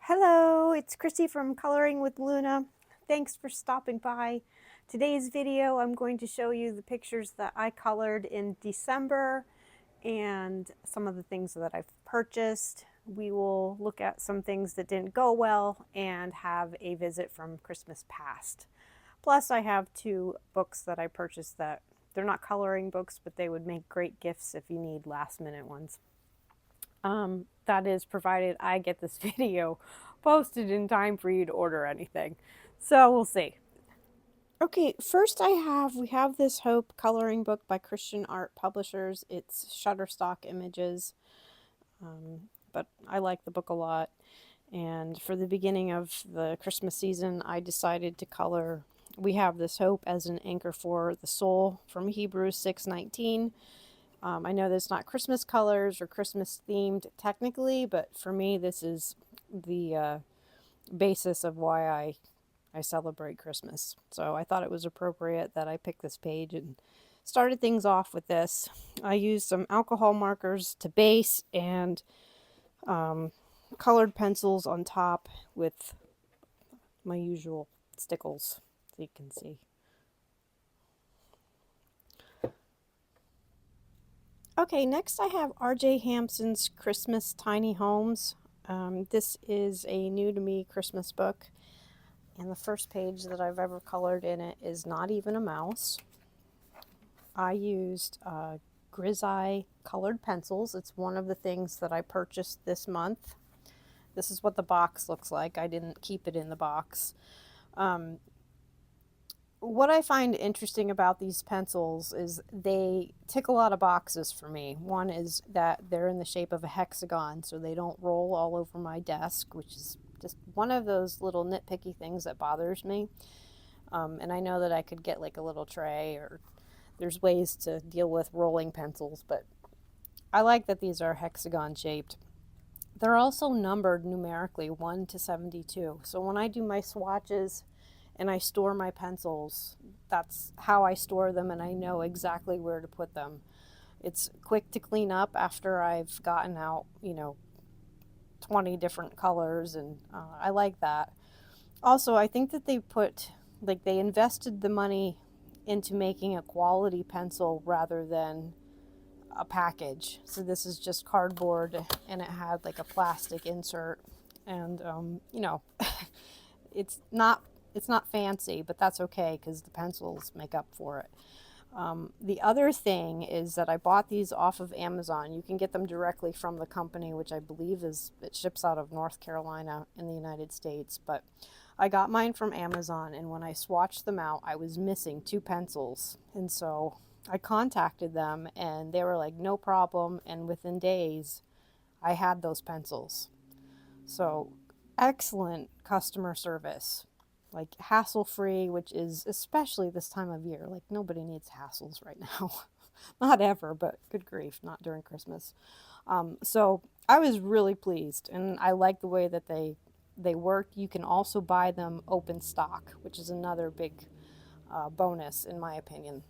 Hello, it's Christy from Coloring with Luna. Thanks for stopping by. Today's video, I'm going to show you the pictures that I colored in December and some of the things that I've purchased. We will look at some things that didn't go well and have a visit from Christmas past. Plus, I have two books that I purchased that they're not coloring books, but they would make great gifts if you need last minute ones. That is provided I get this video posted in time for you to order anything. So we'll see. Okay, first we have this Hope coloring book by Christian Art Publishers. It's Shutterstock Images, but I like the book a lot. And for the beginning of the Christmas season, I decided to color We Have This Hope as an anchor for the soul from Hebrews 6:19. I know that's not Christmas colors or Christmas themed technically, but for me, this is the basis of why I celebrate Christmas. So I thought it was appropriate that I picked this page and started things off with this. I used some alcohol markers to base and colored pencils on top with my usual stickles, so you can see. Okay, next I have R.J. Hampson's Christmas Tiny Homes. This is a new to me Christmas book, and the first page that I've ever colored in it is not even a mouse. I used Grisaille colored pencils. It's one of the things that I purchased this month. This is what the box looks like. I didn't keep it in the box. What I find interesting about these pencils is they tick a lot of boxes for me. One is that they're in the shape of a hexagon, so they don't roll all over my desk, which is just one of those little nitpicky things that bothers me. And I know that I could get like a little tray, or there's ways to deal with rolling pencils, but I like that these are hexagon shaped. They're also numbered numerically 1 to 72. So when I do my swatches and I store my pencils, that's how I store them, and I know exactly where to put them. It's quick to clean up after I've gotten out, 20 different colors, and I like that. Also, I think that they invested the money into making a quality pencil rather than a package. So this is just cardboard, and it had like a plastic insert, and it's not fancy, but that's okay because the pencils make up for it. The other thing is that I bought these off of Amazon. You can get them directly from the company, which I believe it ships out of North Carolina in the United States. But I got mine from Amazon, and when I swatched them out, I was missing 2 pencils. And so I contacted them, and they were like, no problem. And within days, I had those pencils. So excellent customer service. Like hassle-free, which is especially this time of year. Like nobody needs hassles right now. Not ever, but good grief, not during Christmas. So I was really pleased, and I like the way that they work. You can also buy them open stock, which is another big bonus in my opinion.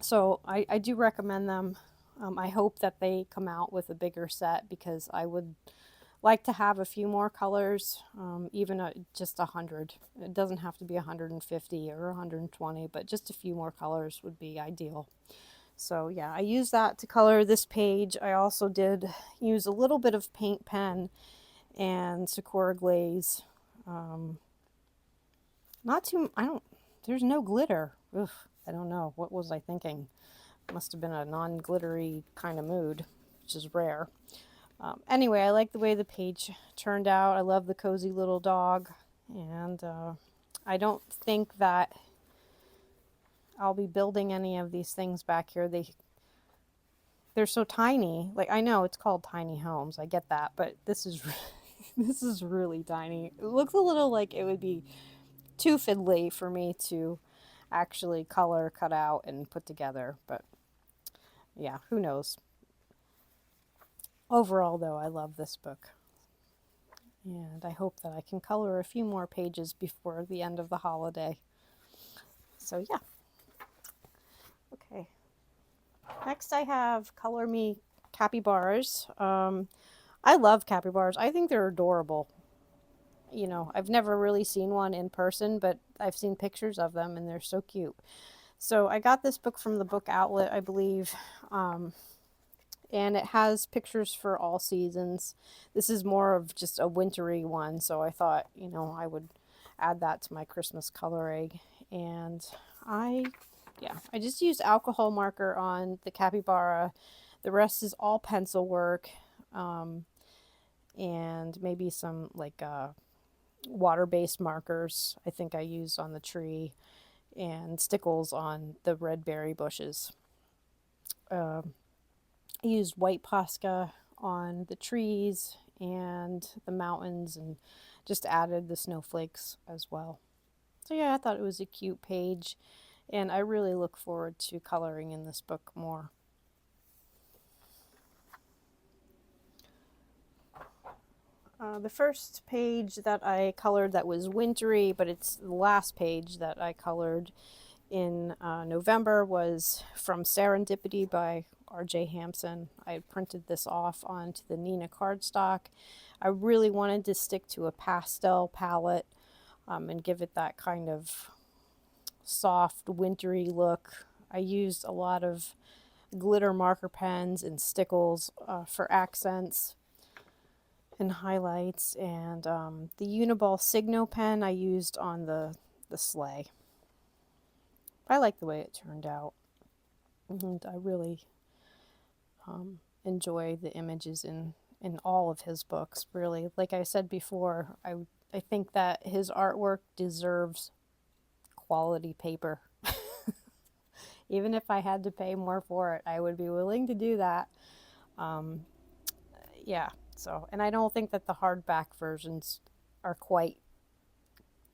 So I do recommend them. I hope that they come out with a bigger set, because I would like to have a few more colors, even just 100. It doesn't have to be 150 or 120, but just a few more colors would be ideal. So yeah, I used that to color this page. I also did use a little bit of paint pen and Sakura glaze. There's no glitter. Oof, I don't know. What was I thinking? Must have been a non-glittery kind of mood, which is rare. Anyway, I like the way the page turned out. I love the cozy little dog, and I don't think that I'll be building any of these things back here. They're so tiny. Like, I know it's called tiny homes, I get that, but this is this is really tiny. It looks a little like it would be too fiddly for me to actually color, cut out, and put together, but yeah, who knows. Overall, though, I love this book, and I hope that I can color a few more pages before the end of the holiday. So yeah. Okay. Next I have Color Me capybaras. I love capybaras. I think they're adorable. you know, I've never really seen one in person, but I've seen pictures of them and they're so cute. So I got this book from the book outlet, I believe, and it has pictures for all seasons. This is more of just a wintry one, so I thought, you know, I would add that to my Christmas coloring. And I, yeah, I just used alcohol marker on the capybara. The rest is all pencil work, and maybe some like water-based markers I think I used on the tree, and stickles on the red berry bushes. I used white Posca on the trees and the mountains, and just added the snowflakes as well. So yeah, I thought it was a cute page, and I really look forward to coloring in this book more. The first page that I colored that was wintry, but it's the last page that I colored in November, was from Serendipity by R.J. Hampson. I printed this off onto the Nina cardstock. I really wanted to stick to a pastel palette and give it that kind of soft, wintry look. I used a lot of glitter marker pens and stickles for accents and highlights, and the Uniball Signo pen I used on the sleigh. I like the way it turned out, and I really enjoy the images in all of his books. Really, like I said before, I think that his artwork deserves quality paper. Even if I had to pay more for it, I would be willing to do that. Yeah, so, and I don't think that the hardback versions are quite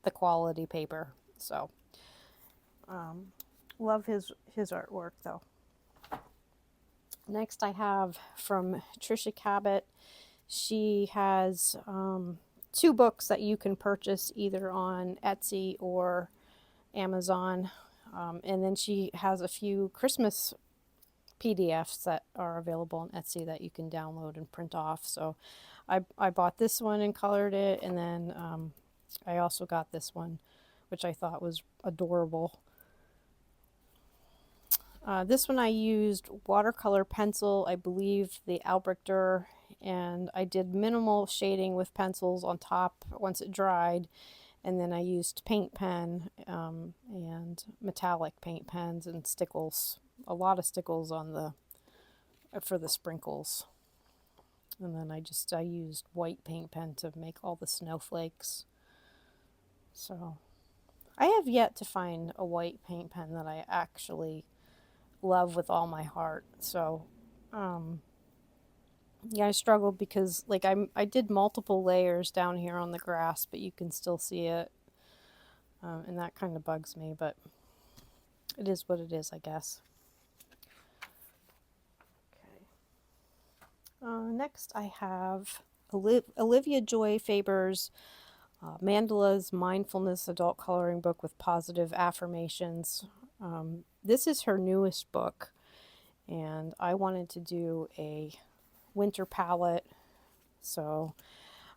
the quality paper. So, love his artwork though. Next I have from Trisha Cabot. She has 2 books that you can purchase either on Etsy or Amazon. And then she has a few Christmas PDFs that are available on Etsy that you can download and print off. So I bought this one and colored it, and then I also got this one, which I thought was adorable. This one I used watercolor pencil, I believe the Albrecht Dürer, and I did minimal shading with pencils on top once it dried, and then I used paint pen and metallic paint pens and stickles, a lot of stickles on the for the sprinkles. And then I used white paint pen to make all the snowflakes. So I have yet to find a white paint pen that I actually love with all my heart. So yeah, I struggled because like I did multiple layers down here on the grass, but you can still see it, and that kind of bugs me, but it is what it is, I guess. Okay. Next I have Olivia Joy Faber's Mandela's Mindfulness Adult Coloring Book with Positive Affirmations. This is her newest book, and I wanted to do a winter palette, so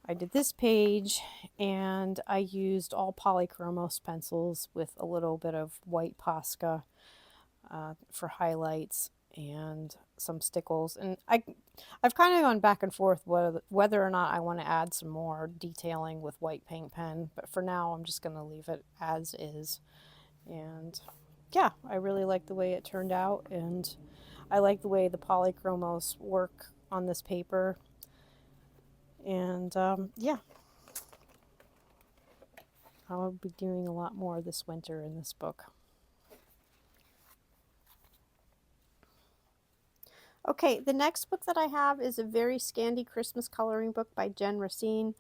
I did this page, and I used all polychromos pencils with a little bit of white Posca for highlights and some stickles. And I've kind of gone back and forth whether or not I want to add some more detailing with white paint pen, but for now I'm just going to leave it as is. And yeah, I really like the way it turned out, and I like the way the polychromos work on this paper. And yeah, I'll be doing a lot more this winter in this book. Okay, the next book that I have is a very Scandi Christmas coloring book by Jen Racine.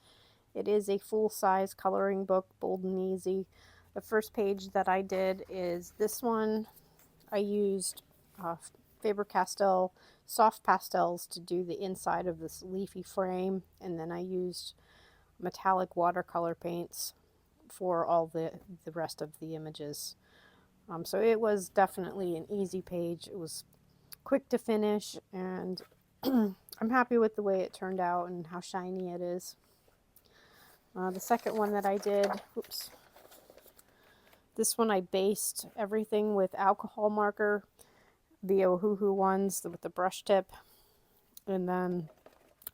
It is a full-size coloring book, bold and easy. The first page that I did is this one. I used Faber-Castell soft pastels to do the inside of this leafy frame, and then I used metallic watercolor paints for all the rest of the images. So it was definitely an easy page. It was quick to finish, and I'm happy with the way it turned out and how shiny it is. The second one that I did, oops, this one I based everything with alcohol marker, the Ohuhu ones with the brush tip, and then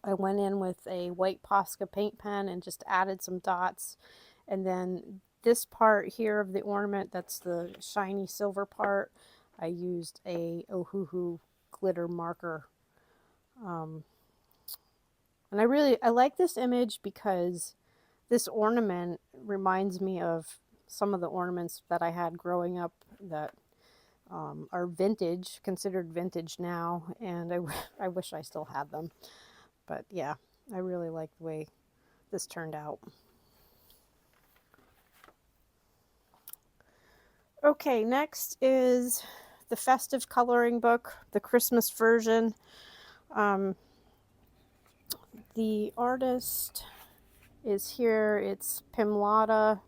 I went in with a white Posca paint pen and just added some dots. And then this part here of the ornament, that's the shiny silver part, I used a Ohuhu glitter marker. And I like this image because this ornament reminds me of some of the ornaments that I had growing up that are vintage, considered vintage now, and I wish I still had them. But yeah, I really like the way this turned out. Okay, next is the festive coloring book, the Christmas version. The artist is here. It's Pimlada.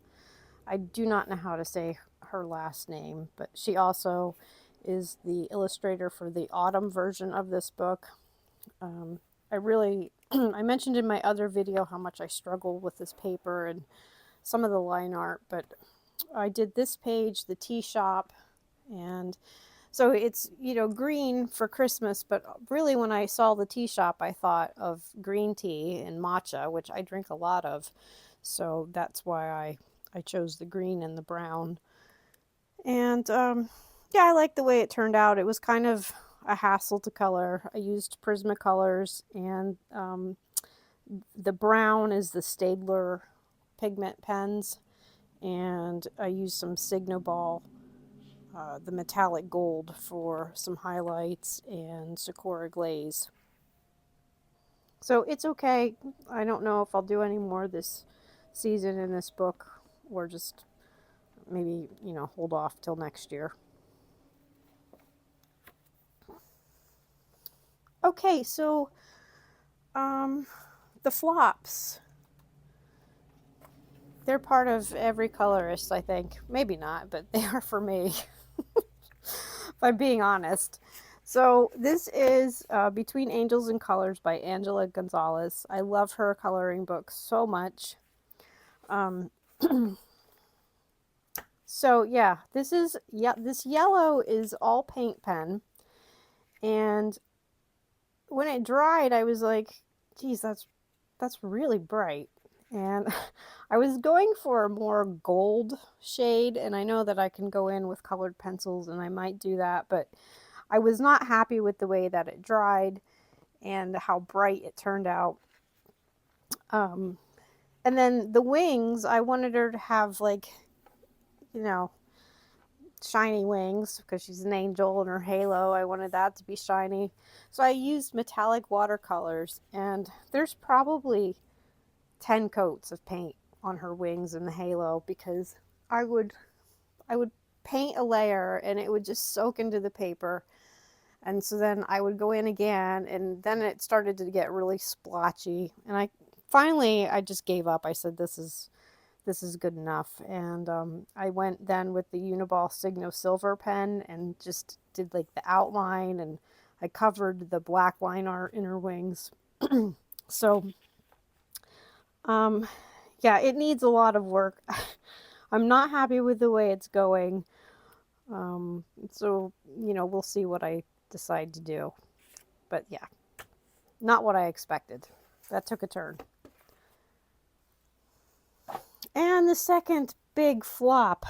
I do not know how to say her last name, but she also is the illustrator for the autumn version of this book. I mentioned in my other video how much I struggle with this paper and some of the line art, but I did this page, the tea shop, and so it's, green for Christmas, but really when I saw the tea shop, I thought of green tea and matcha, which I drink a lot of. So that's why I chose the green and the brown. And yeah, I like the way it turned out. It was kind of a hassle to color. I used Prismacolors, and the brown is the Staedtler pigment pens, and I used some Signoball, the metallic gold, for some highlights, and Sakura glaze. So it's okay. I don't know if I'll do any more this season in this book, or just maybe, hold off till next year. Okay, so the flops. They're part of every colorist, I think. Maybe not, but they are for me, if I'm being honest. So this is Between Angels and Colors by Angela Gonzalez. I love her coloring book so much. So yeah, this yellow is all paint pen, and when it dried, I was like, geez, that's really bright. And I was going for a more gold shade, and I know that I can go in with colored pencils, and I might do that, but I was not happy with the way that it dried and how bright it turned out. And then the wings, I wanted her to have, like, shiny wings because she's an angel, and her halo, I wanted that to be shiny. So I used metallic watercolors, and there's probably 10 coats of paint on her wings and the halo, because I would paint a layer and it would just soak into the paper, and so then I would go in again, and then it started to get really splotchy, and I just gave up. I said, this is good enough. And I went then with the Uniball Signo Silver pen and just did like the outline, and I covered the black line art in her wings. So yeah, it needs a lot of work. I'm not happy with the way it's going. So, we'll see what I decide to do. But yeah, not what I expected. That took a turn. And the second big flop,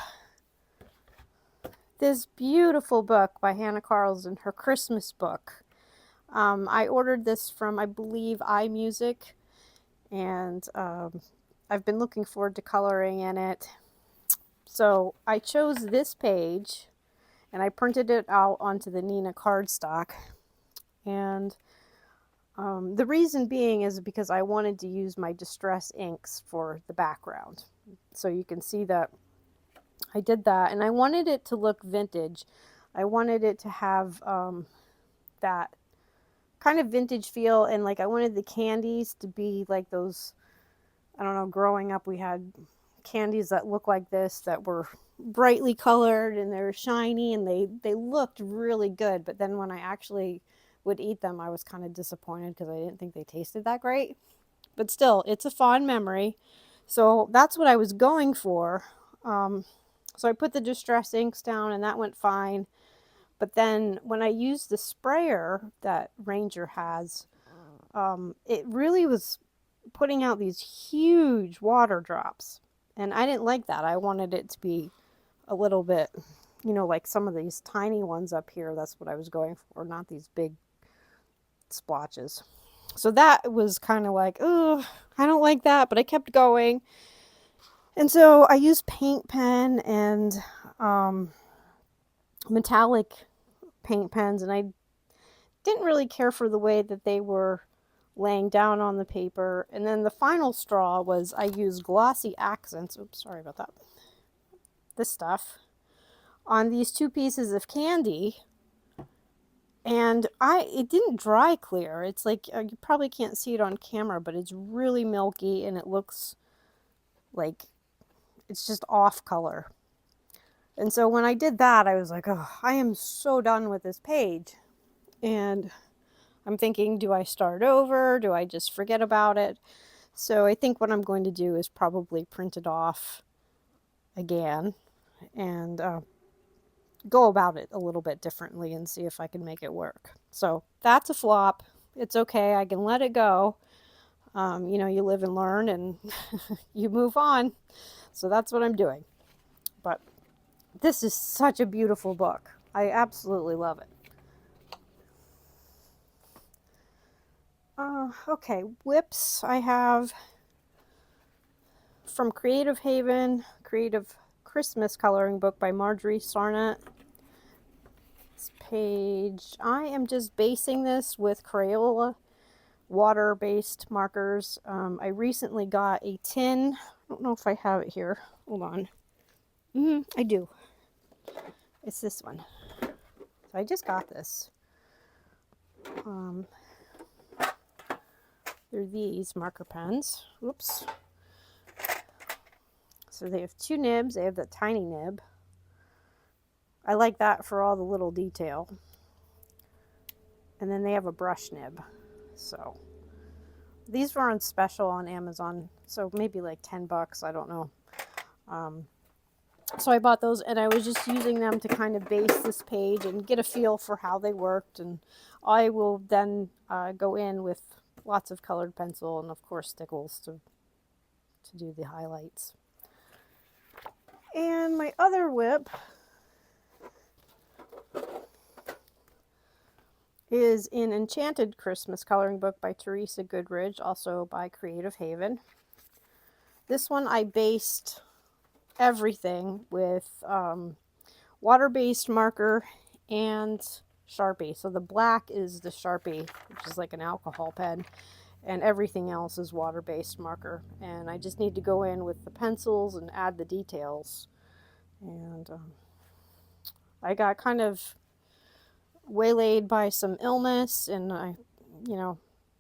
this beautiful book by Hannah Carlson, her Christmas book. I ordered this from, I believe, iMusic, and I've been looking forward to coloring in it. So I chose this page, and I printed it out onto the Nina cardstock. And the reason being is because I wanted to use my Distress inks for the background. So you can see that I did that, and I wanted it to look vintage. I wanted it to have that kind of vintage feel, and like I wanted the candies to be like those, I don't know, growing up we had candies that look like this, that were brightly colored and they're shiny, and they looked really good, but then when I actually would eat them, I was kind of disappointed because I didn't think they tasted that great. But still, it's a fond memory. So that's what I was going for. So I put the distress inks down and that went fine. But then when I used the sprayer that Ranger has, it really was putting out these huge water drops. And I didn't like that. I wanted it to be a little bit, like some of these tiny ones up here. That's what I was going for, not these big splotches. So that was kind of like, oh, I don't like that, but I kept going. And so I used paint pen and metallic paint pens, and I didn't really care for the way that they were laying down on the paper. And then the final straw was I used glossy accents. Oops, sorry about that. This stuff on these 2 pieces of candy, and it didn't dry clear. It's like, you probably can't see it on camera, but it's really milky and it looks like it's just off color. And so when I did that, I was like, oh, I am so done with this page. And I'm thinking, do I start over? Do I just forget about it? So I think what I'm going to do is probably print it off again and go about it a little bit differently and see if I can make it work. So that's a flop. It's okay. I can let it go. You live and learn and you move on. So that's what I'm doing. But this is such a beautiful book. I absolutely love it. Okay, whips I have from Creative Haven, Creative Christmas Coloring Book by Marjorie Sarnett. This page, I am just basing this with Crayola water-based markers. I recently got a tin. I don't know if I have it here. Hold on. I do. It's this one. So I just got this. They're these marker pens. Oops. So they have 2 nibs. They have the tiny nib. I like that for all the little detail. And then they have a brush nib. So these were on special on Amazon. So maybe like $10. I don't know. So I bought those and I was just using them to kind of base this page and get a feel for how they worked. And I will then go in with lots of colored pencil and of course stickles to do the highlights. And my other whip is an Enchanted Christmas Coloring Book by Teresa Goodridge, also by Creative Haven. This one I based everything with water-based marker and Sharpie. So the black is the Sharpie, which is like an alcohol pen, and everything else is water-based marker. And I just need to go in with the pencils and add the details. And I got kind of waylaid by some illness, and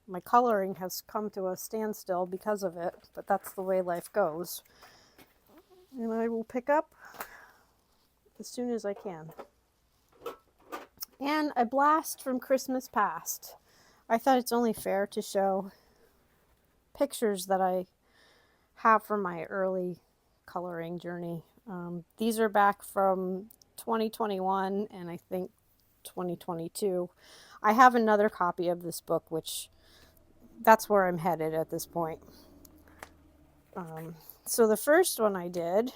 my coloring has come to a standstill because of it, but that's the way life goes. And I will pick up as soon as I can. And a blast from Christmas past. I thought it's only fair to show pictures that I have from my early coloring journey. These are back from 2021 and I think 2022. I have another copy of this book, which that's where I'm headed at this point. So the first one I did,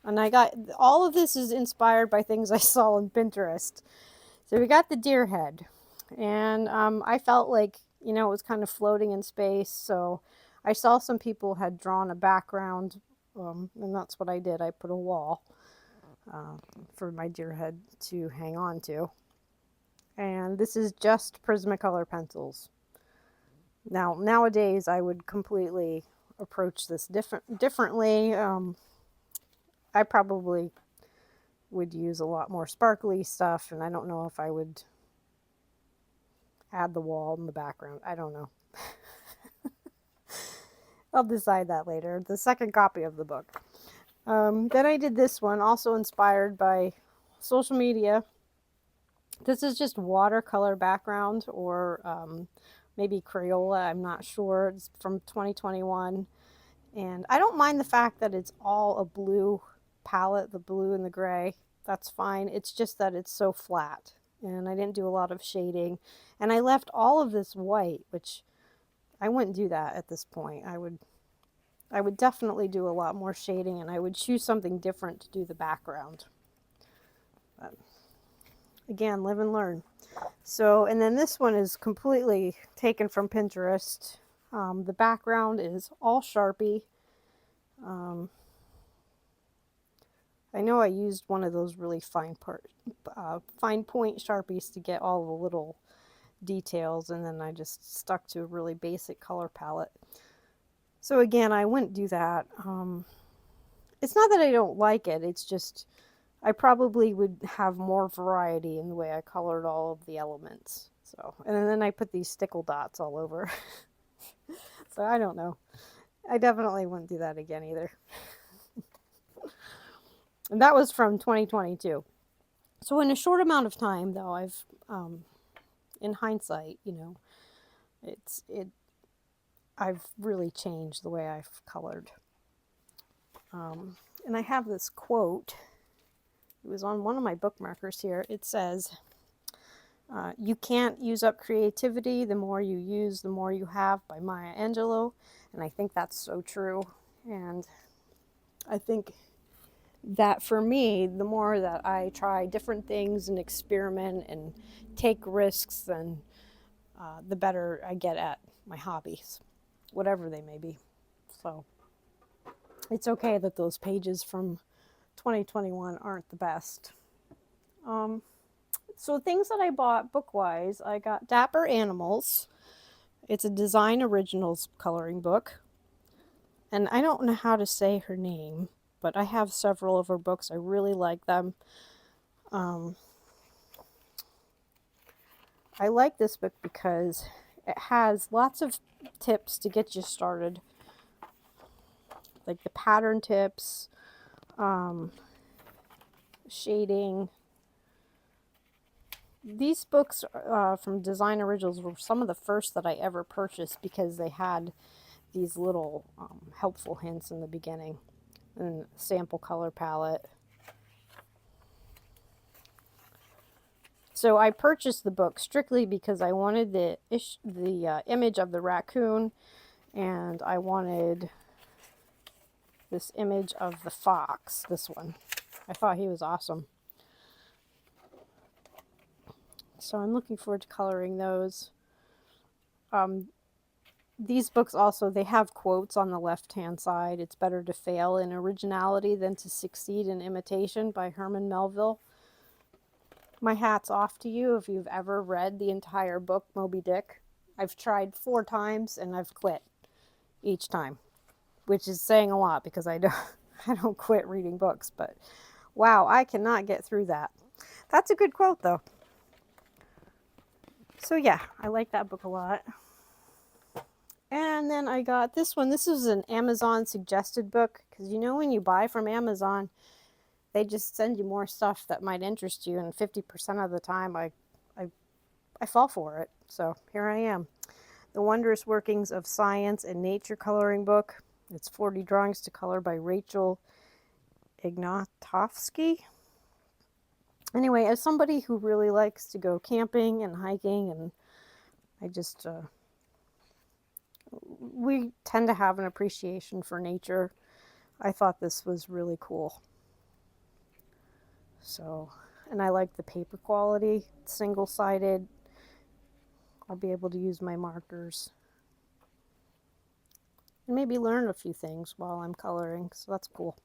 and I got, all of this is inspired by things I saw on Pinterest. So we got the deer head, and I felt like, it was kind of floating in space. So I saw some people had drawn a background, and that's what I did. I put a wall for my deer head to hang on to. And this is just Prismacolor pencils. Now, nowadays, I would completely approach this differently. I probably would use a lot more sparkly stuff, and I don't know if I would add the wall in the background. I don't know. I'll decide that later. The second copy of the book. Then I did this one, also inspired by social media. This is just watercolor background, or maybe Crayola, I'm not sure. It's from 2021. And I don't mind the fact that it's all a blue palette, the blue and the gray. That's fine. It's just that it's so flat. And I didn't do a lot of shading. And I left all of this white, which I wouldn't do that at this point. I would definitely do a lot more shading, and I would choose something different to do the background. But again, live and learn. So, and then this one is completely taken from Pinterest. The background is all Sharpie. I know I used one of those really fine point Sharpies to get all the little details, and then I just stuck to a really basic color palette. So again, I wouldn't do that. It's not that I don't like it, it's just I probably would have more variety in the way I colored all of the elements. So, and then I put these stickle dots all over. So I don't know. I definitely wouldn't do that again either. And that was from 2022. So in a short amount of time, though, I've, in hindsight, you know, I've really changed the way I've colored. And I have this quote. It was on one of my bookmarkers here. It says, "You can't use up creativity. The more you use, the more you have," by Maya Angelou. And I think that's so true. And I think that for me, the more that I try different things and experiment and take risks, then the better I get at my hobbies, whatever they may be. So it's okay that those pages from 2021 aren't the best. So things that I bought book-wise, I got Dapper Animals. It's a Design Originals coloring book. And I don't know how to say her name, but I have several of her books. I really like them. I like this book because it has lots of tips to get you started, like the pattern tips, shading. These books from Design Originals were some of the first that I ever purchased because they had these little helpful hints in the beginning, and sample color palette. So I purchased the book strictly because I wanted the image of the raccoon, and I wanted this image of the fox, this one. I thought he was awesome. So I'm looking forward to coloring those. These books also, they have quotes on the left-hand side. It's better to fail in originality than to succeed in imitation, by Herman Melville. My hat's off to you if you've ever read the entire book, Moby Dick. I've tried 4 times and I've quit each time, which is saying a lot because I don't quit reading books, but wow, I cannot get through that. That's a good quote though. So yeah, I like that book a lot. And then I got this one. This is an Amazon suggested book, because you know when you buy from Amazon, they just send you more stuff that might interest you, and 50% of the time I fall for it. So here I am. The Wondrous Workings of Science and Nature coloring book. It's 40 drawings to color by Rachel Ignatofsky. Anyway, as somebody who really likes to go camping and hiking, and I just we tend to have an appreciation for nature, I thought this was really cool. So, and I like the paper quality, single-sided. I'll be able to use my markers and maybe learn a few things while I'm coloring, so that's cool.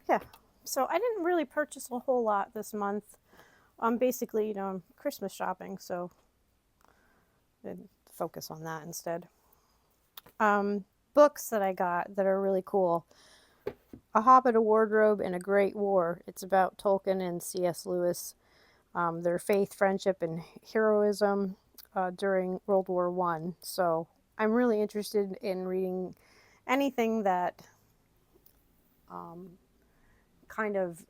Yeah, so I didn't really purchase a whole lot this month. Basically, you know, I'm Christmas shopping, so I'd focus on that instead. Books that I got that are really cool. A Hobbit, a Wardrobe, and a Great War. It's about Tolkien and C.S. Lewis, their faith, friendship, and heroism. during World War I. So I'm really interested in reading anything that kind of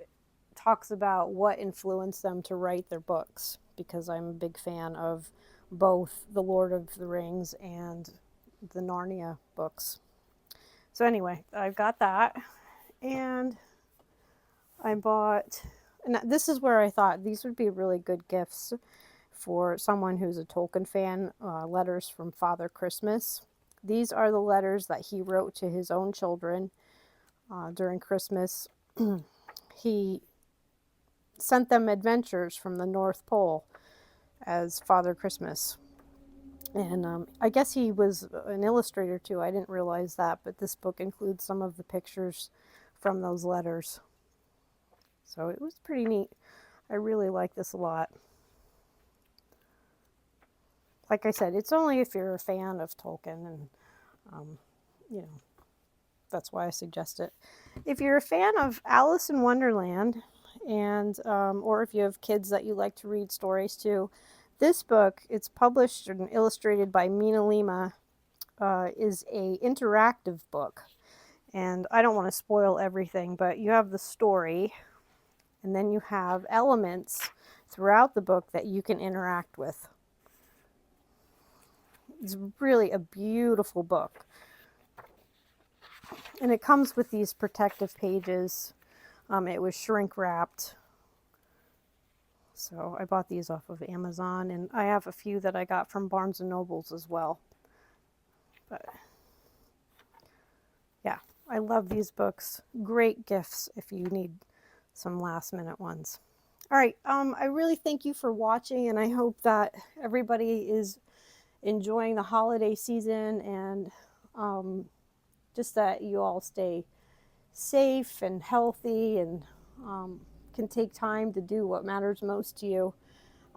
talks about what influenced them to write their books, because I'm a big fan of both the Lord of the Rings and the Narnia books. So anyway, I've got that, and I bought, and this is where I thought these would be really good gifts for someone who's a Tolkien fan, letters from Father Christmas. These are the letters that he wrote to his own children during Christmas. He sent them adventures from the North Pole as Father Christmas. And I guess he was an illustrator too. I didn't realize that, but this book includes some of the pictures from those letters. So it was pretty neat. I really like this a lot. Like I said, it's only if you're a fan of Tolkien, and you know, that's why I suggest it. If you're a fan of Alice in Wonderland, and or if you have kids that you like to read stories to, this book, it's published and illustrated by Mina Lima, is a interactive book. And I don't want to spoil everything, but you have the story, and then you have elements throughout the book that you can interact with. It's really a beautiful book. And it comes with these protective pages. It was shrink wrapped. So I bought these off of Amazon, and I have a few that I got from Barnes & Nobles as well. But yeah, I love these books. Great gifts if you need some last minute ones. All right, I really thank you for watching, and I hope that everybody is enjoying the holiday season, and just that you all stay safe and healthy, and can take time to do what matters most to you.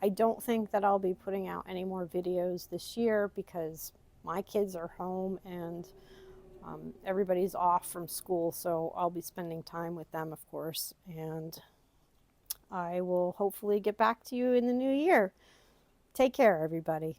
I don't think that I'll be putting out any more videos this year because my kids are home, and everybody's off from school, so I'll be spending time with them, of course, and I will hopefully get back to you in the new year. Take care, everybody.